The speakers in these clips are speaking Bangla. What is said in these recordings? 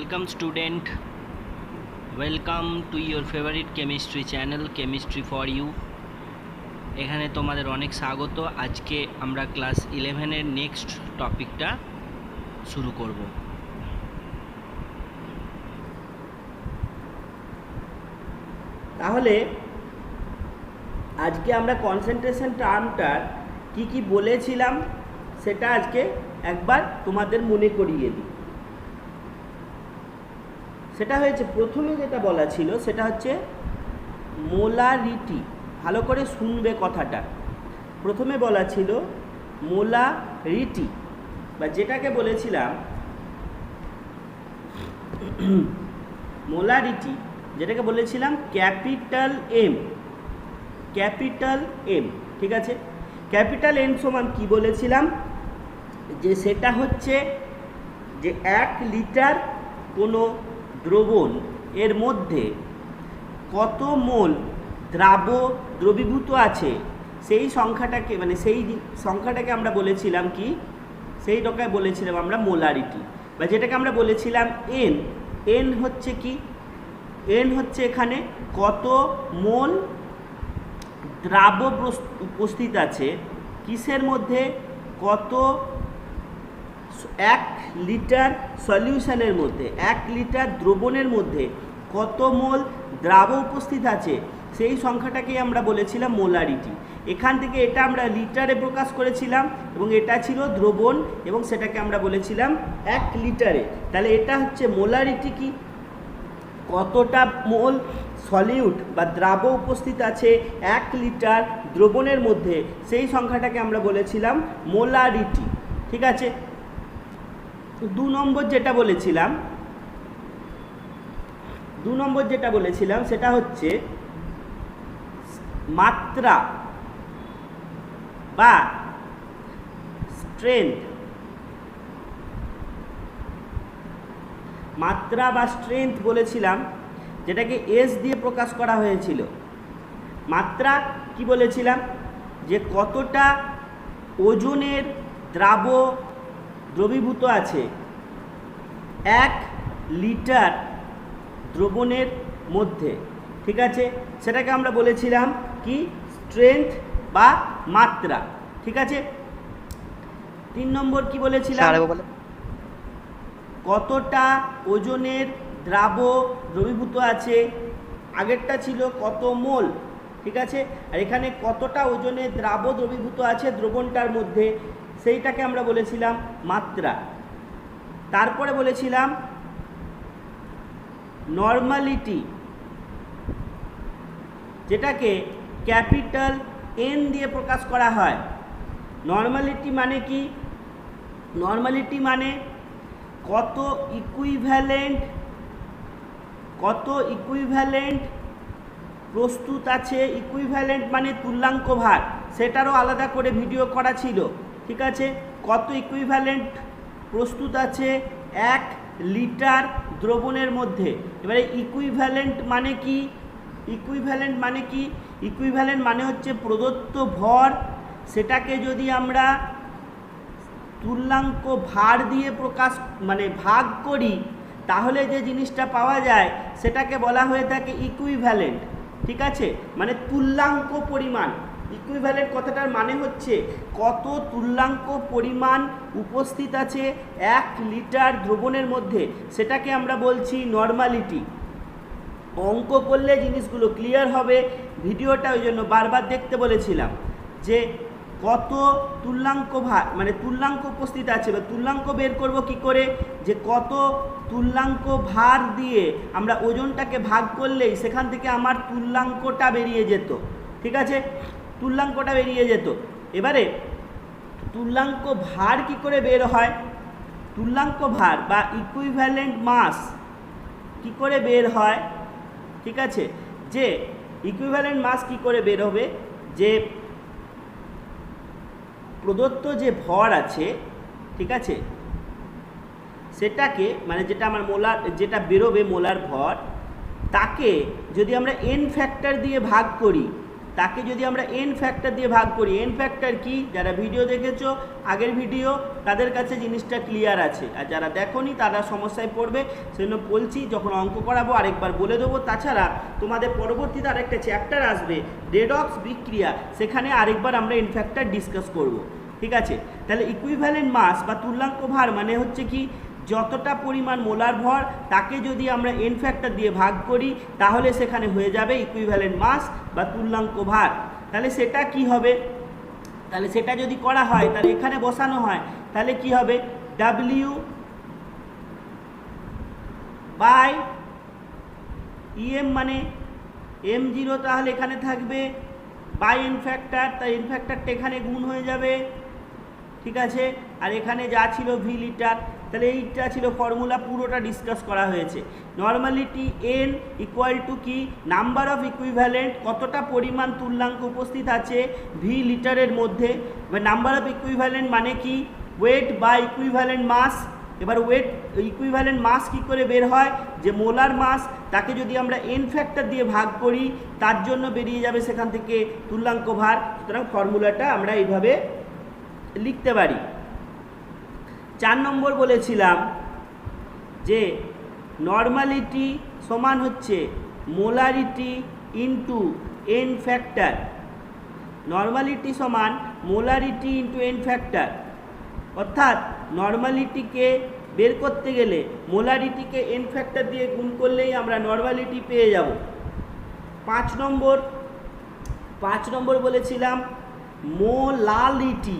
Welcome student, welcome to your favorite chemistry channel chemistry for you। এখানে তোমাদের অনেক স্বাগত। আজকে আমরা ক্লাস 11 এর নেক্সট টপিকটা শুরু করব। তাহলে আজকে আমরা কনসেন্ট্রেশন টার্মটার কি বলেছিলাম সেটা আজকে একবার তোমাদের মনে করিয়ে দিই। সেটা হয়েছে, প্রথমে যেটা বলা ছিল সেটা হচ্ছে মোলারিটি। ভালো করে শুনবে কথাটা। প্রথমে বলা ছিল মোলারিটি, বা যেটাকে বলেছিলাম মোলারিটি, যেটাকে বলেছিলাম ক্যাপিটাল এম। ঠিক আছে, ক্যাপিটাল এম সমান কি বলেছিলাম, যে সেটা হচ্ছে যে 1 লিটার কোনো দ্রবণ এর মধ্যে কত মোল দ্রবীভূত আছে সেই সংখ্যাটাকে, মানে সেই সংখ্যাটাকে আমরা বলেছিলাম কি, সেইটাকে বলেছিলাম আমরা মোলারিটি, বা যেটাকে আমরা বলেছিলাম এন। এন হচ্ছে কি, এন হচ্ছে এখানে কত মোল দ্রাব্য উপস্থিত আছে কিসের মধ্যে, কত 1 লিটার সলিউশনের মধ্যে, 1 লিটার দ্রবণের মধ্যে কত মোল দ্রাব্য উপস্থিত আছে সেই সংখ্যাটাকেই আমরা বলেছিলাম মোলারিটি। এখান থেকে এটা আমরা লিটারে প্রকাশ করেছিলাম এবং এটা ছিল দ্রবণ এবং সেটাকে আমরা বলেছিলাম 1 লিটারে। তাহলে এটা হচ্ছে মোলারিটি, কি কতটা মোল সলিউট বা দ্রাব্য উপস্থিত আছে 1 লিটার দ্রবণের মধ্যে, সেই সংখ্যাটাকে আমরা বলেছিলাম মোলারিটি। ঠিক আছে, 2 নম্বর যেটা বলেছিলাম সেটা হচ্ছে মাত্রা বা স্ট্রেংথ। মাত্রা বা স্ট্রেংথ বলেছিলাম, যেটাকে এস দিয়ে প্রকাশ করা হয়েছিল। মাত্রা কি বলেছিলাম, যে কতটা ওজনের দ্রবীভূত আছে 1 লিটার দ্রবণের মধ্যে। ঠিক আছে, সেটাকে আমরা বলেছিলাম কি, স্ট্রেংথ বা মাত্রা। ঠিক আছে, 3 নম্বর কি বলেছিলাম, কতটা ওজনের দ্রবীভূত আছে, আগেরটা ছিল কত মোল। ঠিক আছে, আর এখানে কতটা ওজনের দ্রবীভূত আছে দ্রবণটার মধ্যে, সেইটাকে আমরা বলেছিলাম মাত্রা। তারপরে বলেছিলাম নর্মালিটি, যেটাকে ক্যাপিটাল এন দিয়ে প্রকাশ করা হয়। নর্মালিটি মানে কি, নর্মালিটি মানে কত ইকুইভ্যালেন্ট প্রস্তুত আছে। ইকুইভ্যালেন্ট মানে তুল্যাঙ্ক ভার, সেটারও আলাদা করে ভিডিও করা ছিল। ঠিক আছে, কত ইকুইভ্যালেন্ট প্রস্তুত আছে 1 লিটার দ্রবণের মধ্যে। এবারে ইকুইভ্যালেন্ট মানে কি, ইকুইভ্যালেন্ট মানে হচ্ছে প্রদত্ত ভর, সেটাকে যদি আমরা তুল্যাঙ্ক ভার দিয়ে ভাগ করি, তাহলে যে জিনিসটা পাওয়া যায় সেটাকে বলা হয়ে থাকে ইকুইভ্যালেন্ট। ঠিক আছে, মানে তুল্যাঙ্ক পরিমাণ। ইকুইভ্যালেন্ট কথাটার মানে হচ্ছে কত তুল্যাঙ্ক পরিমাণ উপস্থিত আছে 1 লিটার দ্রবণের মধ্যে, সেটাকে আমরা বলছি নর্মালিটি। অঙ্ক করলে জিনিসগুলো ক্লিয়ার হবে। ভিডিওটা ওই জন্য বারবার দেখতে বলেছিলাম, যে কত তুল্যাঙ্ক ভার, মানে তুল্যাঙ্ক উপস্থিত আছে, বা তুল্যাঙ্ক বের করব কি করে, যে কত তুল্যাঙ্ক ভার দিয়ে আমরা ওজনটাকে ভাগ করলেই সেখান থেকে আমার তুল্যাঙ্কটা বেরিয়ে যেত। ঠিক আছে, তুল্যাঙ্কটা বেরিয়ে যেত। এবারে তুল্যাঙ্ক ভার কি করে বের হয়, তুল্যাঙ্ক ভার বা ইকুইভ্যালেন্ট মাস কি করে বের হয়। ঠিক আছে, যে ইকুইভ্যালেন্ট মাস কি করে বের হবে, যে প্রদত্ত যে ভর আছে, ঠিক আছে, সেটাকে মানে যেটা আমার যেটা বেরোবে মোলার ভর, তাকে যদি আমরা এন ফ্যাক্টর দিয়ে ভাগ করি, তাকে যদি আমরা এন ফ্যাক্টর দিয়ে ভাগ করি, এন ফ্যাক্টর কি, যারা ভিডিও দেখেছো আগের ভিডিও তাদের কাছে জিনিসটা ক্লিয়ার আছে, আর যারা দেখোনি তারা সমস্যায় পড়বে, সেজন্য বলছি যখন অঙ্ক করাবো আরেকবার বলে দেবো। তাছাড়া তোমাদের পরবর্তীতে আরেকটা চ্যাপ্টার আসবে রেডক্স বিক্রিয়া, সেখানে আরেকবার আমরা এন ফ্যাক্টর ডিসকাস করব, ঠিক আছে। তাহলে ইকুইভ্যালেন্ট মাস বা তুল্যাঙ্ক ভার মানে হচ্ছে কি, যতটা পরিমাণ মোলার ভর তাকে যদি আমরা এন ফ্যাক্টর দিয়ে ভাগ করি তাহলে সেখানে হয়ে যাবে ইকুইভ্যালেন্ট মাস বা তুল্যাঙ্ক ভার। তাহলে সেটা কি হবে, তাহলে সেটা যদি করা হয় তাহলে এখানে বসানো হয়, তাহলে কি হবে, ডাব্লিউ বাই ইএম মানে m0 তাহলে এখানে থাকবে বাই এন ফ্যাক্টর, তাই এন ফ্যাক্টরটা এখানে গুণ হয়ে যাবে, ঠিক আছে। আর এখানে যা ছিল ভি লিটার, তাহলে এইটা ছিল ফর্মুলা, পুরোটা ডিসকাস করা হয়েছে। নর্মালিটি এন ইকুয়াল টু কি, নাম্বার অফ ইকুইভ্যালেন্ট, কতটা পরিমাণ তুল্যাঙ্ক উপস্থিত আছে ভি লিটারের মধ্যে, এবার নাম্বার অফ ইকুইভ্যালেন্ট মানে কি, ওয়েট বাই ইকুইভ্যালেন্ট মাস। এবার ওয়েট ইকুইভ্যালেন্ট মাস কী করে বের হয়, যে মোলার মাস তাকে যদি আমরা এন ফ্যাক্টর দিয়ে ভাগ করি তার জন্য বেরিয়ে যাবে সেখান থেকে তুল্যাঙ্ক ভার। সুতরাং ফর্মুলাটা আমরা এইভাবে লিখতে পারি। 4 নম্বর বলেছিলাম যে নর্মালিটি সমান হচ্ছে molarity into N factor, normality সমান মোলারিটি ইন্টু এন ফ্যাক্টর, অর্থাৎ নর্মালিটিকে বের করতে গেলে মোলারিটিকে এন ফ্যাক্টর দিয়ে গুণ করলেই আমরা নর্মালিটি পেয়ে যাব। 5 নম্বর বলেছিলাম মোলালিটি,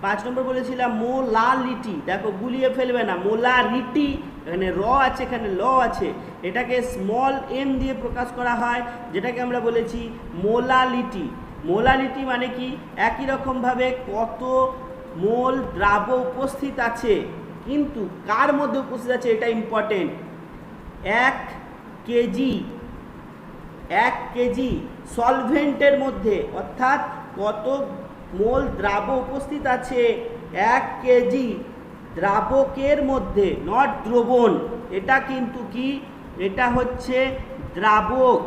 5 নম্বর বলেছিলাম মোলালিটি, দেখো গুলিয়ে ফেলবে না, মোলারিটি, এখানে র আছে এখানে ল আছে, এটাকে স্মল এম দিয়ে প্রকাশ করা হয়, যেটাকে আমরা বলেছি মোলালিটি। মোলালিটি মানে কি, একই রকমভাবে কত মোল দ্রাব্য উপস্থিত আছে, কিন্তু কার মধ্যে উপস্থিত আছে এটা ইম্পর্টেন্ট, 1 কেজি সলভেন্টের মধ্যে, অর্থাৎ কত মোল দ্রাব্য উপস্থিত আছে 1 কেজি দ্রাবকের মধ্যে, নট দ্রবণ, এটা কিন্তু কি, এটা হচ্ছে দ্রাবক,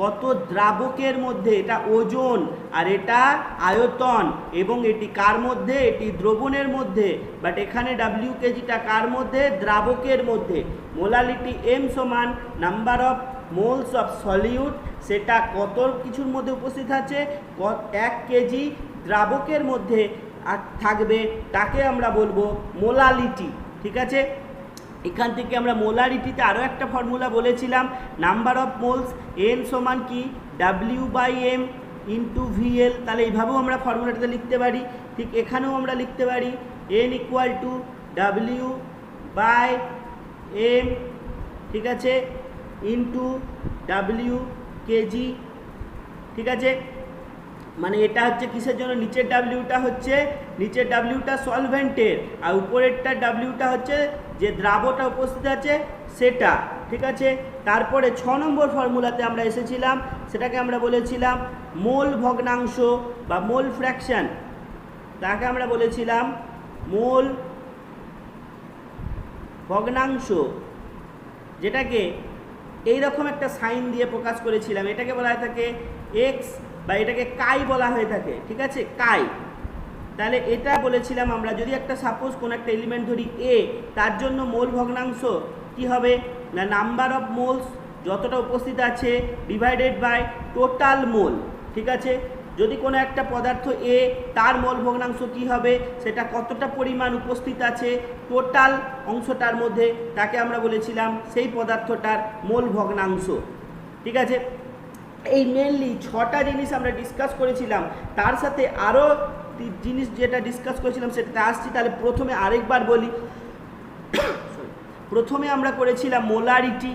কত দ্রাবকের মধ্যে, এটা ওজন আর এটা আয়তন, এবং এটি কার মধ্যে, এটি দ্রবণের মধ্যে, বাট এখানে ডাব্লিউ কেজিটা কার মধ্যে, দ্রাবকের মধ্যে। মোলালিটি এম সমান number of moles of solute, সেটা কত কিছুর মধ্যে উপস্থিত আছে, 1 কেজি দ্রাবকের মধ্যে থাকবে, তাকে আমরা বলবো মোলালিটি, ঠিক আছে। এখান থেকে আমরা মোলারিটিতে আরও একটা ফর্মুলা বলেছিলাম, নাম্বার অফ মোলস এন সমান কি, W by M into V, L এইভাবেও আমরা ফর্মুলাটাতে লিখতে পারি। ঠিক এখানেও আমরা লিখতে পারি N equal to W by M, ঠিক আছে, ইন্টু ডাব্লিউ কেজি, ঠিক আছে। মানে এটা হচ্ছে কিসের জন্য, নিচের ডাব্লিউটা হচ্ছে, নিচের ডাব্লিউটা সলভেন্টের, আর উপরেরটা ডাব্লিউটা হচ্ছে যে দ্রাবটা উপস্থিত আছে সেটা, ঠিক আছে। তারপরে 6 নম্বর ফর্মুলাতে আমরা এসেছিলাম, সেটাকে আমরা বলেছিলাম মোল ভগ্নাংশ বা মোল ফ্র্যাকশন, তাকে আমরা বলেছিলাম মোল ভগ্নাংশ, যেটাকে এইরকম একটা সাইন দিয়ে প্রকাশ করেছিলাম, এটাকে বলা হয়ে থাকে এক্স বা এটাকে কাই বলা হয়ে থাকে, ঠিক আছে, কাই। তাহলে এটা বলেছিলাম আমরা, যদি একটা সাপোজ কোনো একটা এলিমেন্ট ধরি এ, তার জন্য মোল ভগ্নাংশ কি হবে না, নাম্বার অফ মোলস যতটা উপস্থিত আছে ডিভাইডেড বাই টোটাল মোল, ঠিক আছে। যদি কোনো একটা পদার্থ এ, তার মোল ভগ্নাংশ কি হবে, সেটা কতটা পরিমাণ উপস্থিত আছে টোটাল অংশটার মধ্যে, তাকে আমরা বলেছিলাম সেই পদার্থটার মোল ভগ্নাংশ, ঠিক আছে। এই মেনলি 6টা জিনিস আমরা ডিসকাস করেছিলাম, তার সাথে আরও জিনিস যেটা ডিসকাস করেছিলাম সেটাতে আসছি। তাহলে প্রথমে আরেকবার বলি, প্রথমে আমরা করেছিলাম মোলারিটি,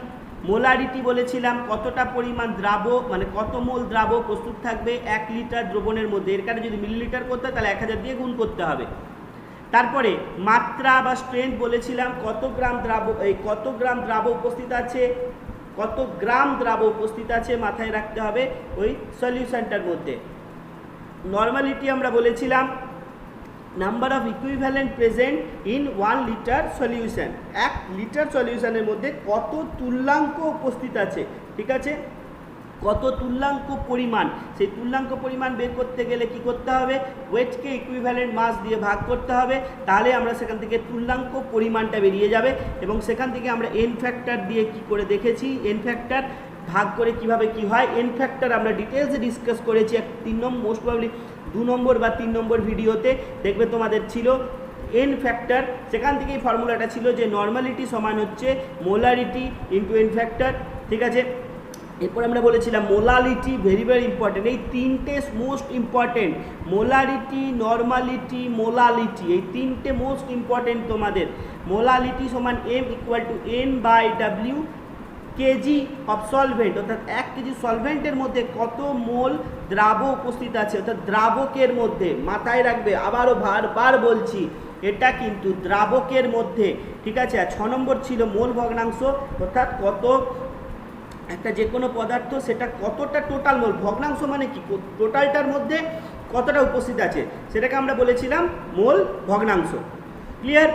মোলারিটি বলেছিলাম কতটা পরিমাণ দ্রাব মানে কত মোল দ্রাব প্রস্তুত থাকবে 1 লিটার দ্রবণের মধ্যে, এর কারণে যদি মিলিলিটার করতে হয় তাহলে 1000 দিয়ে গুণ করতে হবে। তারপরে মাত্রা বা স্ট্রেংথ বলেছিলাম কত গ্রাম দ্রাব উপস্থিত আছে, কত গ্রাম দ্রাব উপস্থিত আছে মাথায় রাখতে হবে ওই সলিউশনটার মধ্যে। নর্মালিটি আমরা বলেছিলাম number of equivalent present in 1 litre solution, 1 litre সলিউশনের মধ্যে কত তুল্যাঙ্ক উপস্থিত আছে, ঠিক আছে। কত তুল্যাঙ্ক পরিমাণ, সেই তুল্যাঙ্ক পরিমাণ বের করতে গেলে কি করতে হবে, ওয়েটকে ইকুইভ্যালেন্ট মাস দিয়ে ভাগ করতে হবে, তাহলে আমরা সেখান থেকে তুল্যাঙ্ক পরিমাণটা বেরিয়ে যাবে। এবং সেখান থেকে আমরা এন ফ্যাক্টর দিয়ে কি করে দেখেছি, এন ফ্যাক্টর ভাগ করে কিভাবে কি হয়, এন ফ্যাক্টর আমরা ডিটেলসে ডিসকাস করেছি 3 নম্বর, মোস্ট প্রবাবলি 2 নম্বর বা 3 নম্বর ভিডিওতে দেখবে তোমাদের ছিল এন ফ্যাক্টর। সেখান থেকেই ফর্মুলাটা ছিল যে নর্মালিটি সমান হচ্ছে মোলারিটি ইন্টু এন ফ্যাক্টর, ঠিক আছে। এরপর আমরা বলেছিলাম মোলালিটি ভেরি ভেরি ইম্পর্টেন্ট, এই তিনটে most important, molarity, normality, molality, এই তিনটে মোস্ট ইম্পর্টেন্ট তোমাদের। মোলালিটি সমান M equal to N by W kg of solvent, অর্থাৎ 1 কেজি সলভেন্টের মধ্যে কত মোল দ্রাব উপস্থিত আছে, অর্থাৎ দ্রাবকের মধ্যে, মাথায় রাখবে, আবারও বারবার বলছি এটা কিন্তু দ্রাবকের মধ্যে, ঠিক আছে। আর 6 নম্বর ছিল মোল ভগ্নাংশ, অর্থাৎ কত একটা যে কোনো পদার্থ সেটা কতটা টোটাল মোল, ভগ্নাংশ মানে কি, টোটালটার মধ্যে কতটা উপস্থিত আছে সেটাকে আমরা বলেছিলাম মোল ভগ্নাংশ। ক্লিয়ার?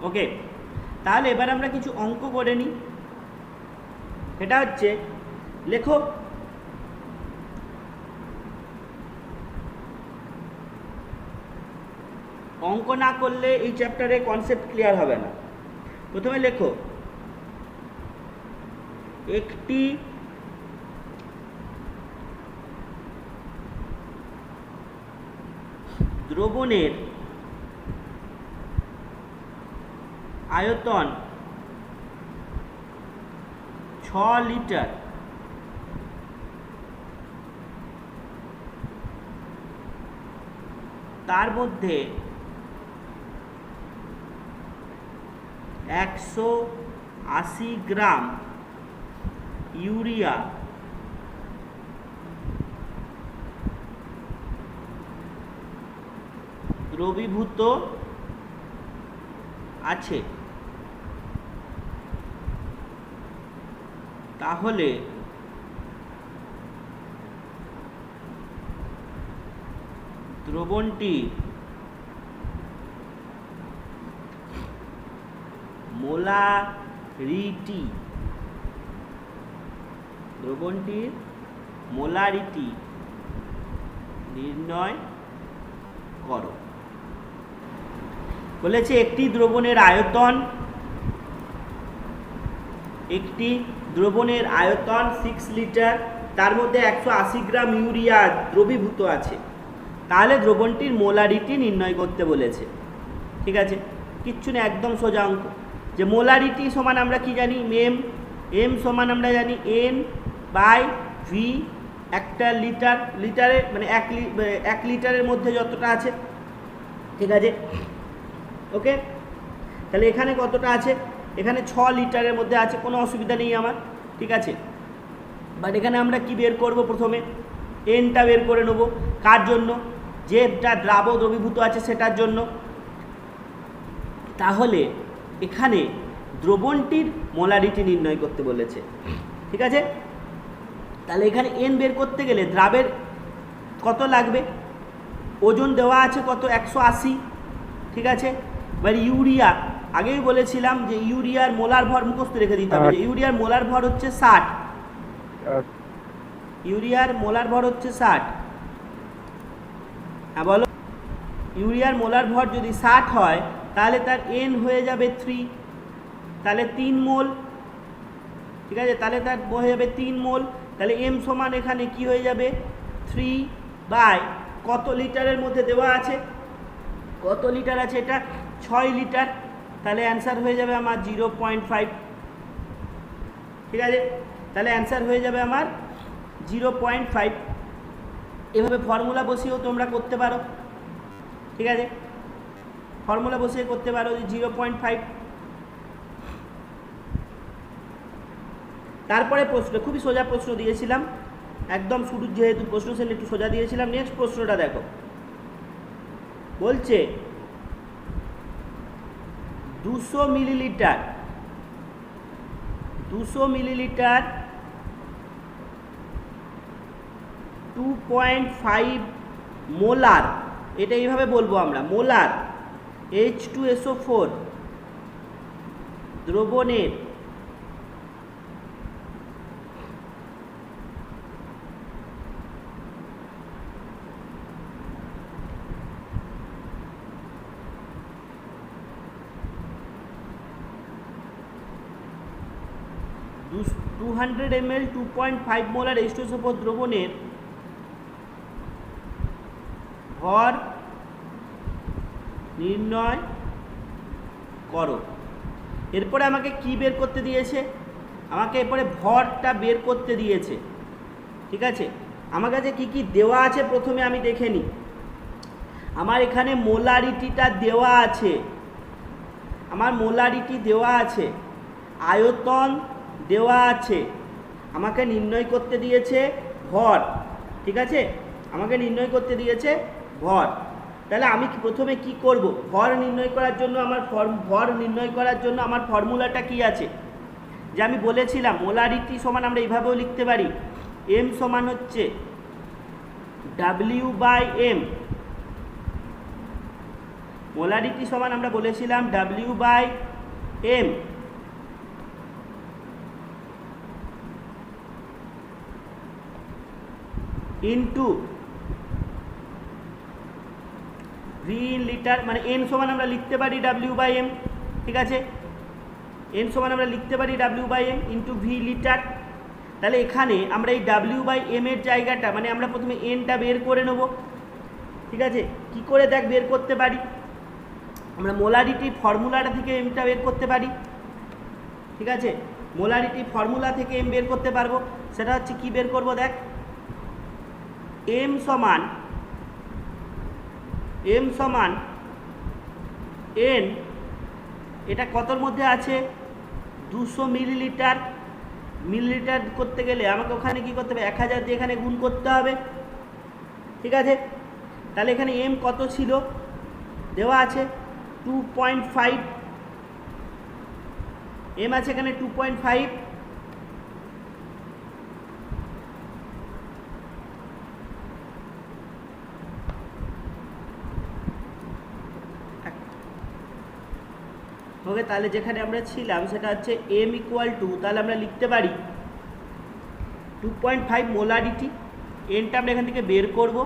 ওকে, তাহলে এবার আমরা কিছু অঙ্ক করে নিই। এটা হচ্ছে, লেখো অঙ্ক না করলে এই চ্যাপ্টারে কনসেপ্ট ক্লিয়ার হবে না। প্রথমে লেখো একটি দ্রবণের আয়তন 6 লিটার, তার মধ্যে 180 গ্রাম ইউরিয়া দ্রবীভূত আছে, তাহলে দ্রবণটি মোলারিটি, দ্রবণটির মোলারিটি নির্ণয় করো। বলেছে একটি দ্রবণের আয়তন, একটি দ্রবণের আয়তন 6 লিটার, তার মধ্যে 180 গ্রাম ইউরিয়া দ্রবীভূত আছে, তাহলে দ্রবণটির মোলারিটি নির্ণয় করতে বলেছে। ঠিক আছে, কিচ্ছু না, একদম সোজা অঙ্ক। যে মোলারিটি সমান আমরা কি জানি, এম সমান আমরা জানি এন বাই ভি, একটা লিটারে মানে 1 লিটারের মধ্যে যতটা আছে, ঠিক আছে। ওকে, তাহলে এখানে কতটা আছে, এখানে 6 লিটারের মধ্যে আছে, কোনো অসুবিধা নেই আমার, ঠিক আছে। বাট এখানে আমরা কি বের করব, প্রথমে এনটা বের করে নেব, কার জন্য, যেটা দ্রবীভূত আছে সেটার জন্য। তাহলে এখানে দ্রবণটির মোলারিটি নির্ণয় করতে বলেছে, ঠিক আছে। তাহলে এখানে এন বের করতে গেলে দ্রাবের কত লাগবে, ওজন দেওয়া আছে কত, 180, ঠিক আছে। এবার ইউরিয়া, আগেই বলেছিলাম যে ইউরিয়ার মোলার ভর মুখস্থ রেখে দিতে হবে, ইউরিয়ার মোলার ভর হচ্ছে 60, ইউরিয়ার মোলার ভর হচ্ছে 60। হ্যাঁ বলো, ইউরিয়ার মোলার ভর যদি 60 হয় তাহলে তার এন হয়ে যাবে 3, তাহলে 3 মোল, ঠিক আছে। তাহলে তার হয়ে যাবে 3 মোল, তাহলে এম সমান এখানে কি হয়ে যাবে 3 বাই কত লিটারের মধ্যে দেওয়া আছে, কত লিটার আছে, এটা 6 লিটার, তাহলে অ্যান্সার হয়ে যাবে আমার 0.5, ঠিক আছে। তাহলে অ্যান্সার হয়ে যাবে আমার 0.5। এভাবে ফর্মুলা বসিয়েও তোমরা করতে পারো, ঠিক আছে, ফর্মুলা বসিয়ে করতে পারো যে 0.5। তারপরে প্রশ্ন, খুবই সোজা প্রশ্ন দিয়েছিলাম, একদম শুরু যেহেতু প্রশ্ন সেটা একটু সোজা দিয়েছিলাম। নেক্সট প্রশ্নটা দেখো, বলছে 200 মিলিলিটার 2.5 মোলার এটা এইভাবে বলবো আমরা, মোলার H2SO4 দ্রবণের টু 200 ml 2.5 মোলার H2SO4 দ্রবণের ভর নির্ণয় করো। এরপরে আমাকে কি বের করতে দিয়েছে? আমাকে এরপরে ভরটা বের করতে দিয়েছে। ঠিক আছে, আমার কাছে কি কি দেওয়া আছে প্রথমে আমি দেখে নিই। আমার এখানে মোলারিটিটা দেওয়া আছে, আমার মোলারিটি দেওয়া আছে, আয়তন দেওয়া আছে, আমাকে নির্ণয় করতে দিয়েছে ভর। ঠিক আছে, আমাকে নির্ণয় করতে দিয়েছে ভর। তাহলে আমি প্রথমে কি করব? ভর নির্ণয় করার জন্য আমার ফর্মুলাটা কি আছে? যে আমি বলেছিলাম মোলারিটি সমান আমরা এইভাবেও লিখতে পারি, এম সমান হচ্ছে W/M। মোলারিটি সমান আমরা বলেছিলাম W/M into V in litre, মানে এন সমান আমরা লিখতে পারি W/M। ঠিক আছে, এন সমান আমরা লিখতে পারি W/M ইন্টু ভি লিটার। তাহলে এখানে আমরা এই W/M এর জায়গাটা, মানে আমরা প্রথমে এনটা বের করে নেব। ঠিক আছে, কি করে দেখ বের করতে পারি? আমরা মোলারিটি ফর্মুলাটা থেকে এমটা বের করতে পারি। ঠিক আছে, মোলারিটি ফর্মুলা থেকে এম বের করতে পারবো। সেটা হচ্ছে কি বের করব? দেখ, এম সমান এন, এটা কতর মধ্যে আছে? 200 মিলিলিটার। মিলিলিটার করতে গেলে আমাকে ওখানে কি করতে হবে? 1000 দিয়ে এখানে গুণ করতে হবে। ঠিক আছে, তাহলে এখানে এম কত ছিল? দেওয়া আছে 2.5। এম আছে এখানে 2.5। ওকে, তাহলে যেখানে আমরা ছিলাম সেটা হচ্ছে এম ইকুয়াল টু, তাহলে আমরা লিখতে পারি 2.5 মোলারিটি। এনটা আমরা এখান থেকে বের করব।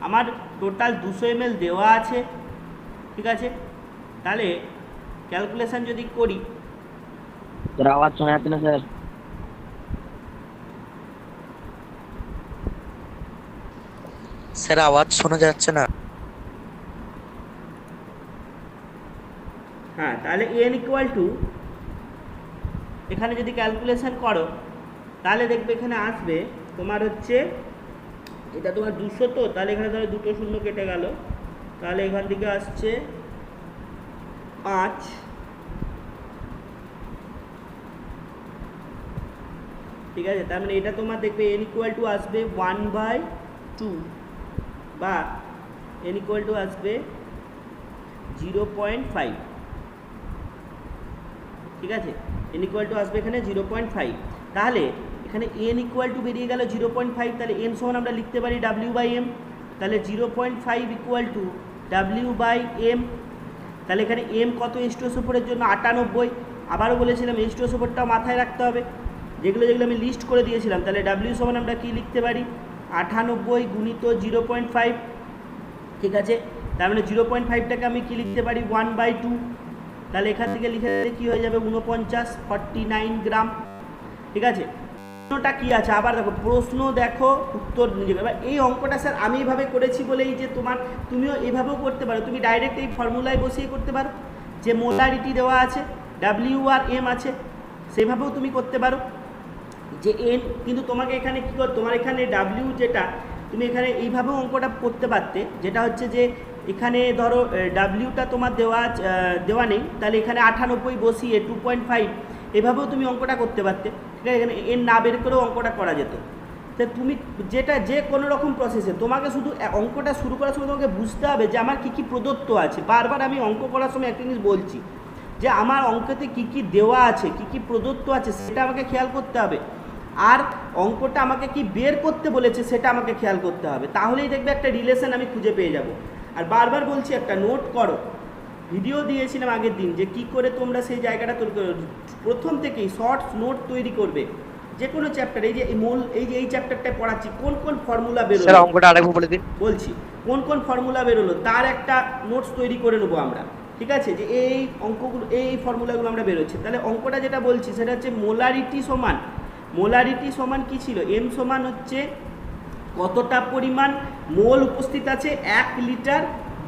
আমার টোটাল 200 ml দেওয়া আছে। ঠিক আছে, তাহলে ক্যালকুলেশন যদি করি, স্যার আওয়াজ শোনা যাচ্ছে না স্যার। স্যার আওয়াজ শোনা যাচ্ছে না। হ্যাঁ, তাহলে এন ইকুয়াল টু, এখানে যদি ক্যালকুলেশন করো তাহলে দেখবে এখানে আসবে তোমার হচ্ছে, এটা তোমার 200, তো তাহলে এখানে ধরো দুটো শূন্য কেটে গেল, তাহলে এখান থেকে আসছে 5। ঠিক আছে, তার মানে এটা তোমার দেখবে এন ইকুয়াল টু আসবে 1/2 বা এন ইকুয়াল টু আসবে 0.5। ঠিক আছে, এন ইকুয়াল টু আসবে এখানে 0.5। তাহলে এখানে এন ইকুয়াল টু বেরিয়ে গেল 0.5, তাহলে এন সমান আমরা লিখতে পারি W/M। তাহলে 0.5 ইকুয়াল টু W/M। তাহলে এখানে এম কত H2SO4 এর জন্য? 98। আবারও বলেছিলাম H2SO4টাও মাথায় রাখতে হবে, যেগুলো আমি লিস্ট করে দিয়েছিলাম। তাহলে W সমান আমরা কি লিখতে পারি? 98 গুণিত 0.5। ঠিক আছে, তার মানে 0.5টাকে আমি কি লিখতে পারি? 1/2। তাহলে এখান থেকে লিখে দিলে কী হয়ে যাবে? 49 গ্রাম। ঠিক আছে, প্রশ্নটা কী আছে আবার দেখো, প্রশ্ন দেখো, উত্তর নিজে। এবার এই অঙ্কটা স্যার আমি এইভাবে করেছি বলেই যে তুমিও এইভাবেও করতে পারো। তুমি ডাইরেক্ট এই ফর্মুলায় বসিয়ে করতে পারো, যে মোলারিটি দেওয়া আছে, W আর M আছে, সেভাবেও তুমি করতে পারো। যে এন, কিন্তু তোমাকে এখানে কী করো, তোমার এখানে W যেটা, তুমি এখানে এইভাবেও অঙ্কটা করতে পারতে, যেটা হচ্ছে যে এখানে ধরো ডাব্লিউটা তোমার দেওয়া নেই, তাহলে এখানে 98 বসিয়ে 2.5 এভাবেও তুমি অঙ্কটা করতে পারতে। ঠিক আছে, এখানে এন না বের করেও অঙ্কটা করা যেত। তো তুমি যে কোনো রকম প্রসেসে তোমাকে শুধু অঙ্কটা শুরু করার সময় তোমাকে বুঝতে হবে যে আমার কী কী প্রদত্ত আছে। বারবার আমি অঙ্ক করার সময় একটা জিনিস বলছি, যে আমার অঙ্কতে কী কী দেওয়া আছে, কী কী প্রদত্ত আছে, সেটা আমাকে খেয়াল করতে হবে। আর অঙ্কটা আমাকে কি বের করতে বলেছে সেটা আমাকে খেয়াল করতে হবে, তাহলেই দেখবে একটা রিলেশন আমি খুঁজে পেয়ে যাব। আর বারবার বলছি একটা নোট করো, ভিডিও দিয়েছিলাম আগের দিন যে কি করে তোমরা সেই জায়গাটা তৈরি করো। প্রথম থেকেই শর্টস নোট তৈরি করবে যে কোনো চ্যাপ্টার। এই যে এই চ্যাপ্টারটায় পড়াচ্ছি কোন কোন ফর্মুলা স্যার বেরোলো, অঙ্কটা আরেকবার বলে দিন। বলছি কোন কোন ফর্মুলা বেরোলো তার একটা নোটস তৈরি করে নেবো আমরা, ঠিক আছে? যে এই অঙ্কগুলো এই ফর্মুলাগুলো আমরা বেরোচ্ছে। তাহলে অঙ্কটা যেটা বলছি সেটা হচ্ছে মোলারিটি সমান কি ছিল? এম সমান হচ্ছে কতটা পরিমাণ মোল উপস্থিত আছে 1 লিটার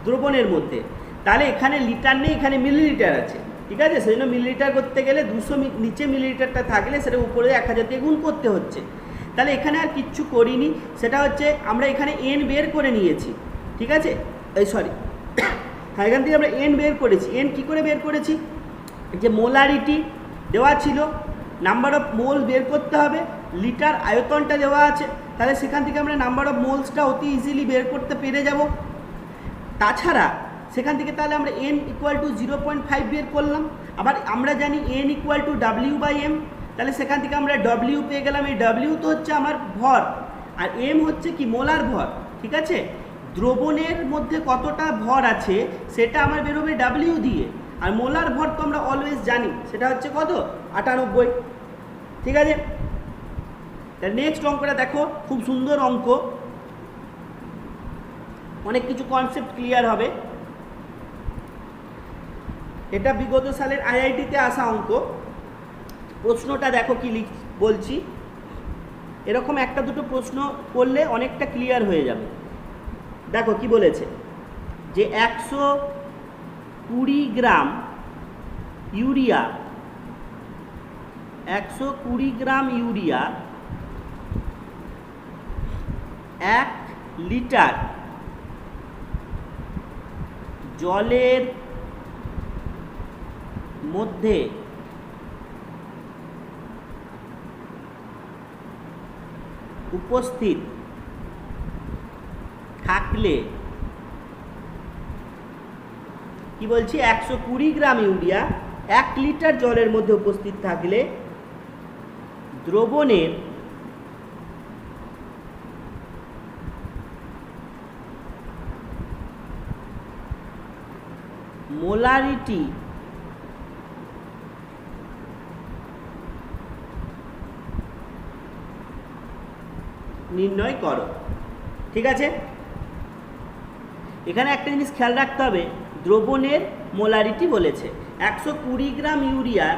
দ্রবণের মধ্যে। তাহলে এখানে লিটার নেই, এখানে মিলিলিটার আছে, ঠিক আছে? সেই জন্য মিলিলিটার করতে গেলে 200 নিচে মিলিলিটারটা থাকলে সেটা উপরে 1000 দিয়ে গুণ করতে হচ্ছে। তাহলে এখানে আর কিচ্ছু করিনি, সেটা হচ্ছে আমরা এখানে এন বের করে নিয়েছি, ঠিক আছে? হ্যাঁ, এখান থেকে আমরা এন বের করেছি। এন কী করে বের করেছি? যে মোলারিটি দেওয়া ছিল, নাম্বার অফ মোল বের করতে হবে, লিটার আয়তনটা দেওয়া আছে, তাহলে সেখান থেকে আমরা নাম্বার অফ মোলসটা অতি ইজিলি বের করতে পেরে যাব। তাছাড়া সেখান থেকে তাহলে আমরা n = 0.5 বের করলাম। আবার আমরা জানি n = W/m, তাহলে সেখান থেকে আমরা W পেয়ে গেলাম। এই W তো হচ্ছে আমার ভর, আর m হচ্ছে কি? মোলার ভর, ঠিক আছে? দ্রবণের মধ্যে কতটা ভর আছে সেটা আমার বেরোবে W দিয়ে, আর মোলার ভর তো আমরা অলওয়েজ জানি সেটা হচ্ছে কত? 98, ঠিক আছে? তাহলে নেক্সট অঙ্কটা দেখো, খুব সুন্দর অঙ্ক, অনেক কিছু কনসেপ্ট ক্লিয়ার হবে। এটা বিগত সালের আইআইটিতে আসা অঙ্ক। প্রশ্নটা দেখো কি বলছি, এরকম একটা দুটো প্রশ্ন করলে অনেকটা ক্লিয়ার হয়ে যাবে। দেখো কি বলেছে, যে 120 গ্রাম ইউরিয়া 1 লিটার জলের মধ্যে উপস্থিত থাকলে, কি বলছি? 120 গ্রাম ইউরিয়া 1 লিটার জলের মধ্যে উপস্থিত থাকলে দ্রবণের মোলারিটি নির্ণয় করো, ঠিক আছে? এখানে একটা জিনিস খেয়াল রাখতে হবে, দ্রবণের মোলারিটি বলেছে। 120 গ্রাম ইউরিয়া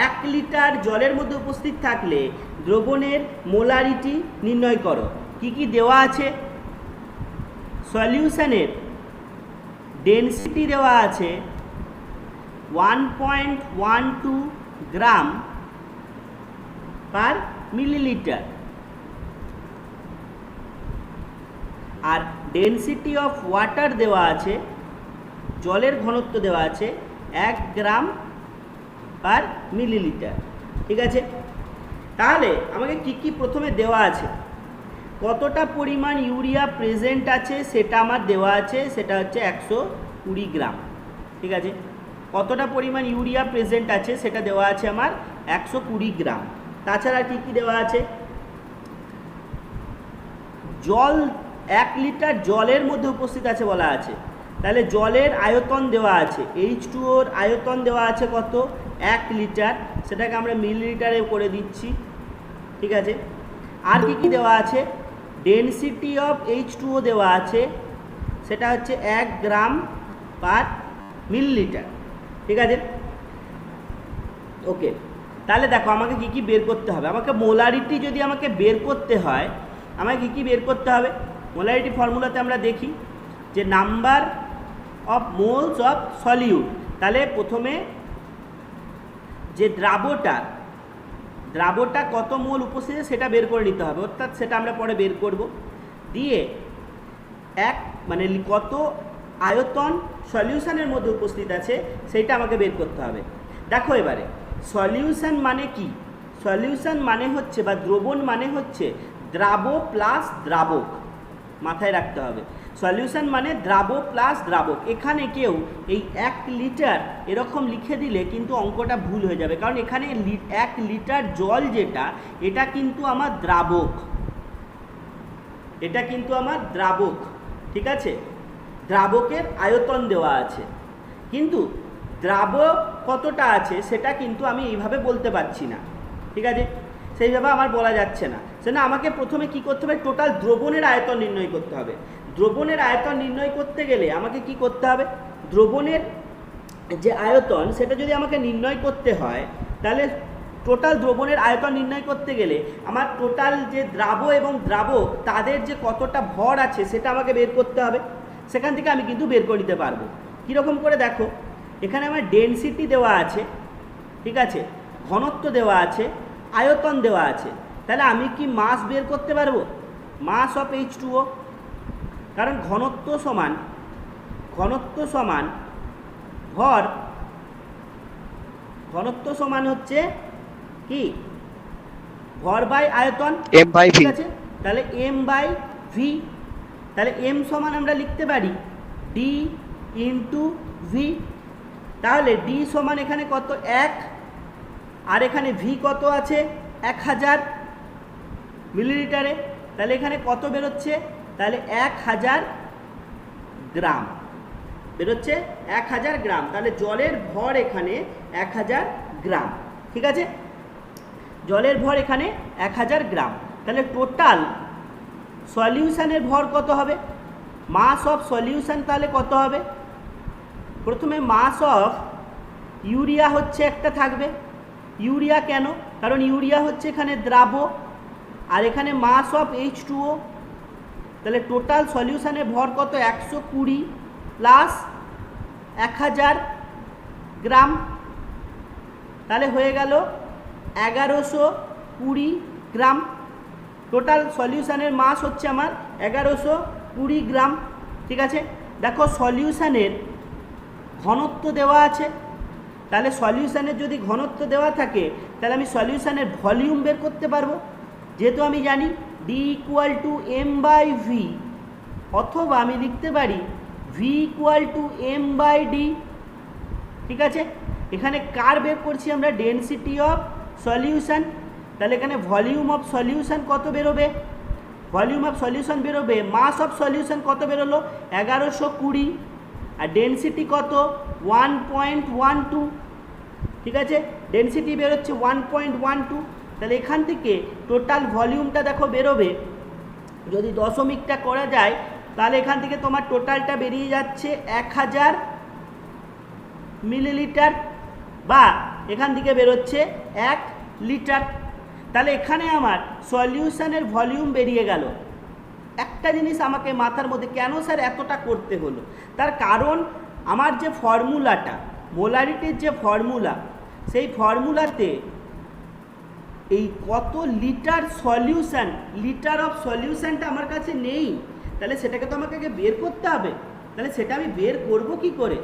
1 লিটার জলের মধ্যে উপস্থিত থাকলে দ্রবণের মোলারিটি নির্ণয় করো। কি কি দেওয়া আছে? সলিউশনের ডেনসিটি দেওয়া আছে 1.12 গ্রাম পার মিলিলিটার, আর ডেনসিটি অফ ওয়াটার দেওয়া আছে, জলের ঘনত্ব দেওয়া আছে 1 গ্রাম পার মিলিলিটার, ঠিক আছে? তাহলে আমাকে কি কি প্রথমে দেওয়া আছে, কতটা পরিমাণ ইউরিয়া প্রেজেন্ট আছে সেটা আমার দেওয়া আছে, সেটা হচ্ছে 120 গ্রাম, ঠিক আছে? কতটা পরিমাণ ইউরিয়া প্রেজেন্ট আছে সেটা দেওয়া আছে আমার 120 গ্রাম। তাছাড়া কি কি দেওয়া আছে? জল 1 লিটার জলের মধ্যে উপস্থিত আছে বলা আছে, তাহলে জলের আয়তন দেওয়া আছে, H2ওর আয়তন দেওয়া আছে কত? 1 লিটার, সেটাকে আমরা মিলিলিটারে করে দিচ্ছি, ঠিক আছে? আর কি কি দেওয়া আছে? ডেনসিটি অফ H2O দেওয়া আছে, সেটা হচ্ছে 1 গ্রাম পার মিলিলিটার, ঠিক আছে? ওকে, তাহলে দেখো আমাকে কি কি বের করতে হবে। আমাকে মোলারিটি যদি আমাকে বের করতে হয়, আমাকে কি কি বের করতে হবে? মোলারিটি ফর্মুলাতে আমরা দেখি যে number of moles of solute. তাহলে প্রথমে যে দ্রাবটা কত মোল উপস্থিত সেটা বের করে নিতে হবে, অর্থাৎ সেটা আমরা পরে বের করব। দিয়ে মানে কত আয়তন সলিউশনের মধ্যে উপস্থিত আছে সেইটা আমাকে বের করতে হবে। দেখো এবারে সলিউশন মানে কি? সলিউশন মানে হচ্ছে বা দ্রবণ মানে হচ্ছে দ্রাব প্লাস দ্রাবক, মাথায় রাখতে হবে। সলিউশন মানে দ্রাব প্লাস দ্রাবক। এখানে কেউ এই 1 লিটার এরকম লিখে দিলে কিন্তু অঙ্কটা ভুল হয়ে যাবে, কারণ এখানে 1 লিটার জল যেটা, এটা কিন্তু আমার দ্রাবক, এটা কিন্তু আমার দ্রাবক, ঠিক আছে? দ্রাবকের আয়তন দেওয়া আছে, কিন্তু দ্রাবক কতটা আছে সেটা কিন্তু আমি এইভাবে বলতে পারছি না, ঠিক আছে? সেইভাবে আমার বলা যাচ্ছে না, সেটা আমাকে প্রথমে কি করতে হবে, টোটাল দ্রবণের আয়তন নির্ণয় করতে হবে। দ্রবণের আয়তন নির্ণয় করতে গেলে আমাকে কি করতে হবে, দ্রবণের যে আয়তন সেটা যদি আমাকে নির্ণয় করতে হয়, তাহলে টোটাল দ্রবণের আয়তন নির্ণয় করতে গেলে আমার টোটাল যে দ্রাব এবং দ্রাবক তাদের যে কতটা ভর আছে সেটা আমাকে বের করতে হবে। সেখান থেকে আমি কিন্তু বের করে নিতে পারবো। কীরকম করে দেখো, এখানে আমার ডেনসিটি দেওয়া আছে, ঠিক আছে, ঘনত্ব দেওয়া আছে, আয়তন দেওয়া আছে, তাহলে আমি কি মাস বের করতে পারবো, মাস অফ H2O, কারণ ঘনত্ব সমান ভর, ঘনত্ব সমান হচ্ছে কি ভর বাই আয়তন, M/V ঠিক আছে? তাহলে M/V, তাহলে M সমান আমরা লিখতে পারি D ইন্টু V, তাহলে D সমান এখানে কত 1, আর এখানে V কত আছে 1000 মিলিলিটারে, তাহলে এখানে কত বেরোচ্ছে, তাহলে 1000 গ্রাম বেরোচ্ছে, 1000 গ্রাম। তাহলে জলের ভর এখানে 1000 গ্রাম, ঠিক আছে? জলের ভর এখানে 1000 গ্রাম। তাহলে টোটাল সলিউশনের ভর কত হবে, মাস অফ সলিউশন তাহলে কত হবে, প্রথমে মাস অফ ইউরিয়া হচ্ছে একটা থাকবে। ইউরিয়া কেন, কারণ ইউরিয়া হচ্ছে এখানে দ্রাব, আর এখানে মাস অফ H2O, তাহলে টোটাল সলিউশনের ভর কত 120 প্লাস 1000 গ্রাম, তাহলে হয়ে গেল 1120 গ্রাম। টোটাল সলিউশনের মাস হচ্ছে আমার 1120 গ্রাম, ঠিক আছে? দেখো সলিউশনের ঘনত্ব দেওয়া আছে, তাহলে সলিউশনের যদি ঘনত্ব দেওয়া থাকে তাহলে আমি সলিউশনের ভলিউম বের করতে পারবো, যেহেতু আমি জানি D = M/V, অথবা আমি লিখতে পারি V = M/D, ঠিক আছে? এখানে কার বের করছি আমরা, ডেনসিটি অফ সলিউশন, তাহলে এখানে ভলিউম অফ সলিউশন কত বেরোবে, ভলিউম অফ সলিউশন বেরোবে, মাস অফ সলিউশন কত বেরোলো 1120, আর ডেনসিটি কত 1.12, ঠিক আছে? ডেনসিটি বেরোচ্ছে 1.12, তাহলে এখান থেকে টোটাল ভলিউমটা দেখো বেরোবে, যদি দশমিকটা করা যায় তাহলে এখান থেকে তোমার টোটালটা বেরিয়ে যাচ্ছে 1000 মিলিলিটার, বা এখান থেকে বেরোচ্ছে 1 লিটার। তাহলে এখানে আমার সলিউশনের ভলিউম বেরিয়ে গেল। একটা জিনিস আমাকে মাথার মধ্যে, কেন স্যার এতটা করতে হলো, তার কারণ আমার যে ফর্মুলাটা, মোলারিটির যে ফর্মুলা, সেই ফর্মুলাতে এই কত লিটার সলিউশন, লিটার অফ সলিউশনটা আমার কাছে নেই, তাহলে সেটাকে তো আমাকে আগে বের করতে হবে। তাহলে সেটা আমি বের করব কি করে,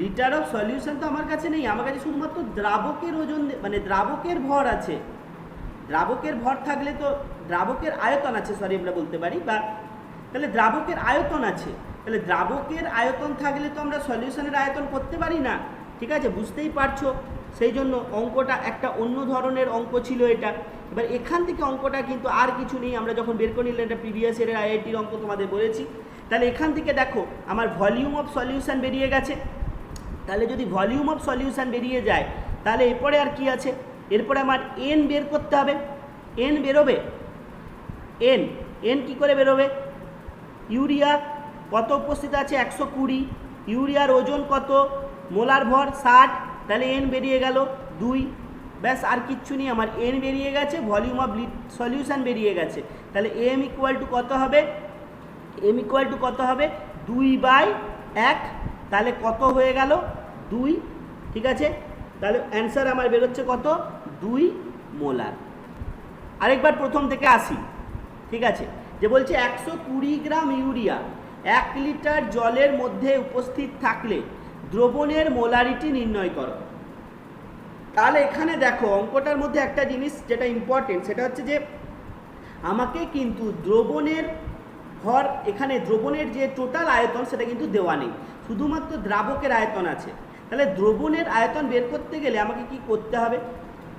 লিটার অফ সলিউশন তো আমার কাছে নেই, আমার কাছে শুধুমাত্র দ্রাবকের ওজন, মানে দ্রাবকের ভর আছে। দ্রাবকের ভর থাকলে তো দ্রাবকের আয়তন আছে, সরি আমরা বলতে পারি, বা তাহলে দ্রাবকের আয়তন আছে, তাহলে দ্রাবকের আয়তন থাকলে তো আমরা সলিউশনের আয়তন করতে পারি না, ঠিক আছে? বুঝতেই পারছো, সেই জন্য অঙ্কটা একটা অন্য ধরনের অঙ্ক ছিল এটা। এবার এখান থেকে অঙ্কটা কিন্তু আর কিছু নেই, আমরা যখন বের করে নিলাম, এটা প্রিভিয়াস ইয়ারের IITর অঙ্ক তোমাদের বলেছি। তাহলে এখান থেকে দেখো আমার ভলিউম অফ সলিউশন বেরিয়ে গেছে, তাহলে যদি ভলিউম অফ সলিউশন বেরিয়ে যায় তাহলে এরপরে আর কি আছে, এরপরে আমার এন বের করতে হবে। এন বেরোবে, এন কী করে বেরোবে, ইউরিয়া কত উপস্থিত আছে 120, ইউরিয়ার ওজন কত, মোলার ভর 60, তাহলে এন বেরিয়ে গেল 2, ব্যাস আর কিচ্ছু নেই, আমার এন বেরিয়ে গেছে, ভলিউম অফ সলিউশন বেরিয়ে গেছে। তাহলে এম ইকুয়াল টু কত হবে, এম ইকুয়াল টু কত হবে 2/1, তাহলে কত হয়ে গেল 2, ঠিক আছে? তাহলে অ্যান্সার আমার বেরোচ্ছে কত 2 মোলার। আরেকবার প্রথম থেকে আসি, ঠিক আছে? যে বলছে 120 গ্রাম ইউরিয়া 1 লিটার জলের মধ্যে উপস্থিত থাকলে দ্রবণের মোলারিটি নির্ণয় করো। তাহলে এখানে দেখো অঙ্কটার মধ্যে একটা জিনিস যেটা ইম্পর্টেন্ট, সেটা হচ্ছে যে আমাকে কিন্তু দ্রবণের ভর, এখানে দ্রবণের যে টোটাল আয়তন সেটা কিন্তু দেওয়া নেই, শুধুমাত্র দ্রাবকের আয়তন আছে। তাহলে দ্রবণের আয়তন বের করতে গেলে আমাকে কি করতে হবে,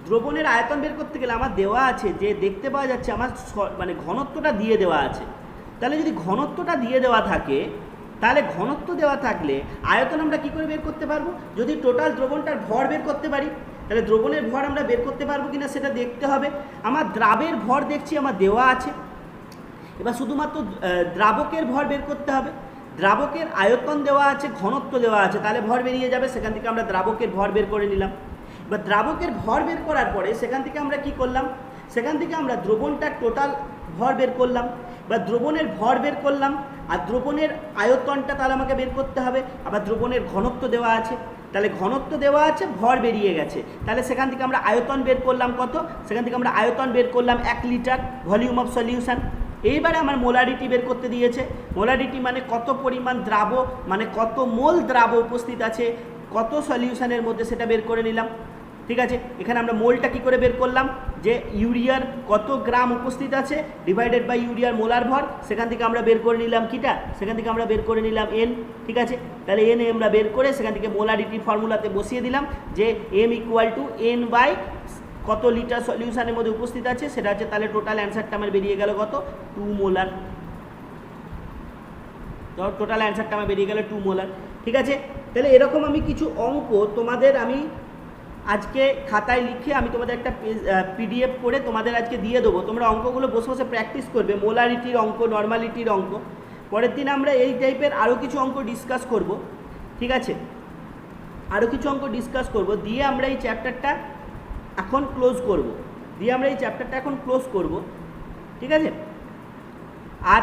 দ্রবণের আয়তন বের করতে গেলে আমার দেওয়া আছে যে দেখতে পাওয়া যাচ্ছে আমার মানে ঘনত্বটা দিয়ে দেওয়া আছে। তাহলে যদি ঘনত্বটা দিয়ে দেওয়া থাকে তাহলে ঘনত্ব দেওয়া থাকলে আয়তন আমরা কি করে বের করতে পারবো? যদি টোটাল দ্রবণটার ভর বের করতে পারি, তাহলে দ্রবণের ভর আমরা বের করতে পারবো কিনা সেটা দেখতে হবে। আমার দ্রাবের ভর দেখছি আমার দেওয়া আছে, এবার শুধুমাত্র দ্রাবকের ভর বের করতে হবে। দ্রাবকের আয়তন দেওয়া আছে, ঘনত্ব দেওয়া আছে, তাহলে ভর বেরিয়ে যাবে, সেখান থেকে আমরা দ্রাবকের ভর বের করে নিলাম। এবার দ্রাবকের ভর বের করার পরে সেখান থেকে আমরা কি করলাম, সেখান থেকে আমরা দ্রবণটার টোটাল ভর বের করলাম, বা দ্রবণের ভর বের করলাম, আর দ্রবণের আয়তনটা তাহলে আমাকে বের করতে হবে। আবার দ্রবণের ঘনত্ব দেওয়া আছে, তাহলে ঘনত্ব দেওয়া আছে, ভর বেরিয়ে গেছে, তাহলে সেখান থেকে আমরা আয়তন বের করলাম কত, সেখান থেকে আমরা আয়তন বের করলাম 1 লিটার ভলিউম অফ সলিউশন। এইবারে আমার মোলারিটি বের করতে দিয়েছে, মোলারিটি মানে কত পরিমাণ দ্রাব, মানে কত মোল দ্রাব উপস্থিত আছে কত সলিউশনের মধ্যে, সেটা বের করে নিলাম। ঠিক আছে, এখানে আমরা মোলটা কি করে বের করলাম, যে ইউরিয়ার কত গ্রাম উপস্থিত আছে ডিভাইডেড বাই ইউরিয়ার মোলার ভর, সেখান থেকে আমরা বের করে নিলাম কিটা, সেখান থেকে আমরা বের করে নিলাম এন। ঠিক আছে, তাহলে এন আমরা বের করে সেখান থেকে মোলারিটি ফর্মুলাতে বসিয়ে দিলাম যে M equal to N by কত লিটার সলিউশনের মধ্যে উপস্থিত আছে সেটা হচ্ছে, তাহলে টোটাল অ্যান্সারটা আমার বেরিয়ে গেল কত, 2 মোলার। তো টোটাল অ্যান্সারটা আমার বেরিয়ে গেল 2 মোলার। ঠিক আছে, তাহলে এরকম আমি কিছু অঙ্ক তোমাদের আমি আজকে খাতায় লিখে আমি তোমাদের একটা পিডিএফ করে তোমাদের আজকে দিয়ে দেবো, তোমরা অঙ্কগুলো বসে বসে প্র্যাকটিস করবে, মোলারিটির অঙ্ক, নর্মালিটির অঙ্ক। পরের দিন আমরা এই টাইপের আরও কিছু অঙ্ক ডিসকাস করব। ঠিক আছে, আরও কিছু অঙ্ক ডিসকাস করব, দিয়ে আমরা এই চ্যাপ্টারটা এখন ক্লোজ করব। ঠিক আছে, আর